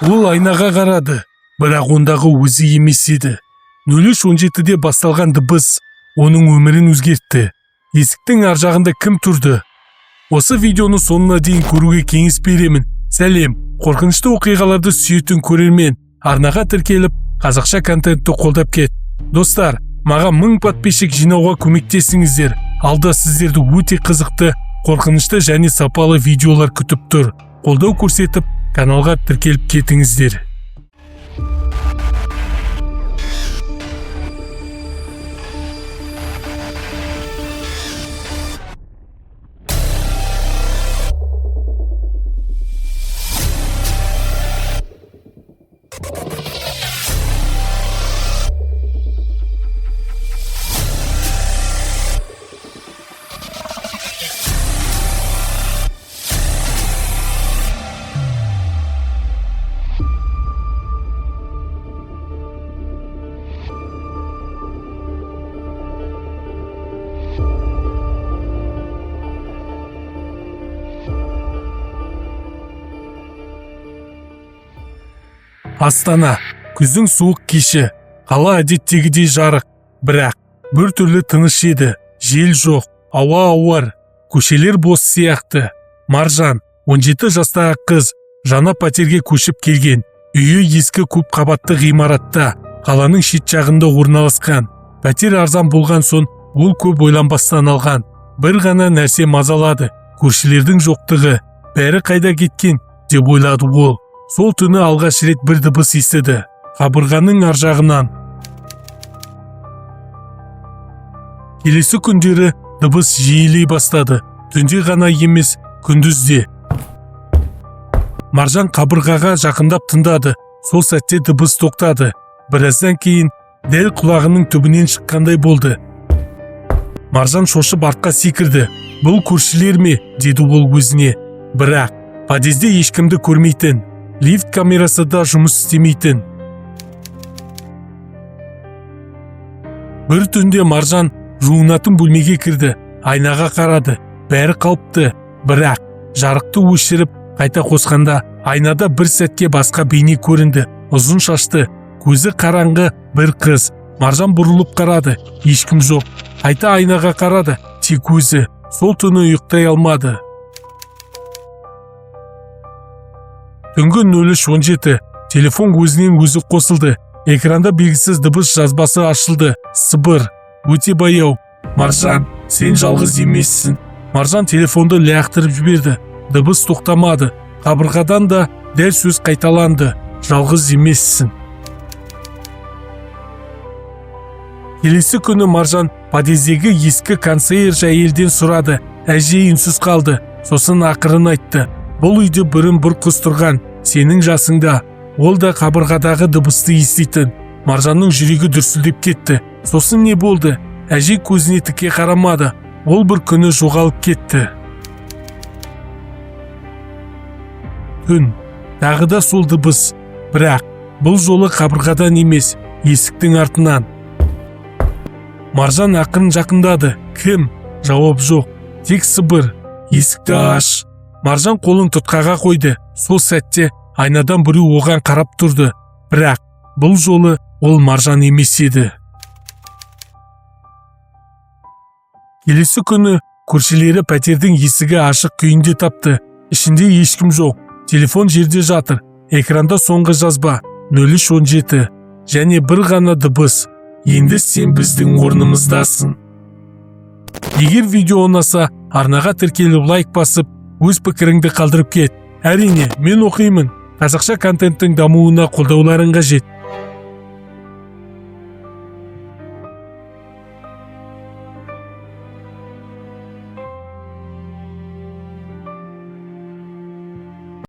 Ол айнаға қарады, бірақ ондағы өзі емес еді. 03:17-де басталған дыбыс оның өмірін өзгертті. Есіктің ар жағында кім тұрды? Осы видеоны соңына дейін көруге кеңес беремін. Сәлем, қорқынышты оқиғаларды сүйетін көрермен, арнаға тіркеліп, қазақша контентті қолдап кет. Достар, маған 1000 подписчик жинауға көмектесіңіздер. Алда сіздерді өте қызықты, қорқынышты және сапалы видеолар күтіп тұр. Қолдау көрсетіп, каналға тіркеліп кетіңіздер. Астана, күздің суық кеші, қала әдеттегідей жарық, бірақ бір түрлі тыныш еді. Жел жоқ, ауа ауыр, көшелер бос сияқты. Маржан, 17 жастағы қыз, жаңа пәтерге көшіп келген. Үйі ескі көп қабатты ғимаратта, қаланың шет жағында орналасқан. Пәтер арзан болған соң, ол көп ойланбастан алған. Бір ғана нәрсе мазалады, көршілердің жоқтығы. Бәрі қайда кеткен деп ойлады ол. Сол түні алғаш рет бір дыбыс естіді, қабырғаның ар жағынан. Келесі күндері дыбыс жиілей бастады, түнде ғана емес, күндіз де. Маржан қабырғаға жақындап тыңдады, сол сәтте дыбыс тоқтады. Біраздан кейін дәл құлағының түбінен шыққандай болды. Маржан шошып артқа секірді. Бұл көршілер ме, деді ол өзіне. Бірақ подъезде ешкімді көрмейтін. Лифт камерасы да жұмыс істемейтін. Бір түнде Маржан жуынатын бөлмеге кірді, айнаға қарады, бәрі қалыпты, бірақ жарықты өшіріп қайта қосқанда айнада бір сәтке басқа бейне көрінді. Ұзын шашты, көзі қараңғы бір қыз. Маржан бұрылып қарады, ешкім жоқ. Қайта айнаға қарады, тек өзі. Сол түні ұйықтай алмады. Түнгі 03:17, телефон өзінен өзі қосылды. Экранда белгісіз дыбыс жазбасы ашылды. Сыбыр, өте баяу. Маржан, сен жалғыз емессің. Маржан телефонды лақтырып жіберді. Дыбыс тоқтамады. Қабырғадан да дәл сөз қайталанды. Жалғыз емессің. Келесі күні Маржан подъездегі ескі консьерж әйелден сұрады. Әже үнсіз қалды. Сосын ақырын айтты. Бұл үйде бір қыз тұрған, сенің жасыңда. Ол да қабырғадағы дыбысты еститін. Маржанның жүрегі дүрсілдеп кетті. Сосын не болды? Әже көзіне тіке қарамады. Ол бір күні жоғалып кетті. Түн, тағы да сол дыбыс. Бірақ бұл жолы қабырғадан емес, есіктің артынан. Маржан ақырын жақындады. Кім? Жауап жоқ. Тек сыбыр. Есікті аш. Маржан қолын тұтқаға қойды. Сол сәтте айнадан біреу оған қарап тұрды. Бірақ бұл жолы ол Маржан емес еді. Келесі күні көршілері пәтердің есігі ашық күйінде тапты. Ішінде ешкім жоқ. Телефон жерде жатыр. Экранда соңғы жазба 03:17 және бір ғана дыбыс. Енді сен біздің орнымыздасың. Егер видео ұнаса, арнаға тіркеліп лайк басып, өз пікіріңді қалдырып кет. Әрине, мен оқимын. Қазақша контенттің дамуына қолдауларың қажет.